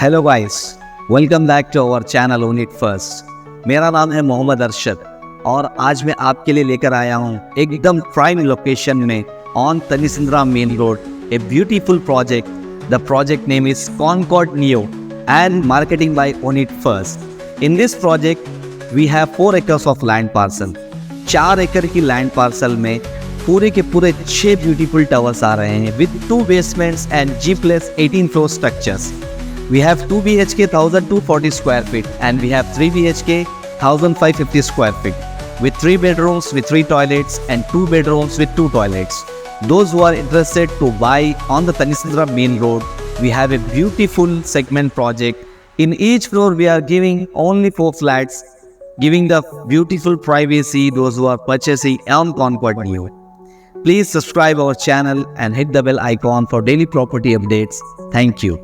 Hello guys, welcome back to our channel own it first. मेरा नाम है मोहम्मद अरशद और आज मैं आपके लिए लेकर आया हूँ एकदम प्राइम लोकेशन में on Thanisandra main road a beautiful project. The project name is Concorde Neo and marketing by Own It First. In this project we have 4 acres of land parcel। 4 एकड़ की लैंड पार्सल में पूरे के पूरे 6 beautiful towers आ रहे हैं with 2 basements and G+18 floor structures। We have 2 BHK 1240 square feet and we have 3 BHK 1550 square feet with 3 bedrooms with 3 toilets and 2 bedrooms with 2 toilets. Those who are interested to buy on the Thanisandra Main Road, we have a beautiful segment project. In each floor we are giving only 4 flats, giving the beautiful privacy those who are purchasing on Concorde Neo. Please subscribe our channel and hit the bell icon for daily property updates. Thank you.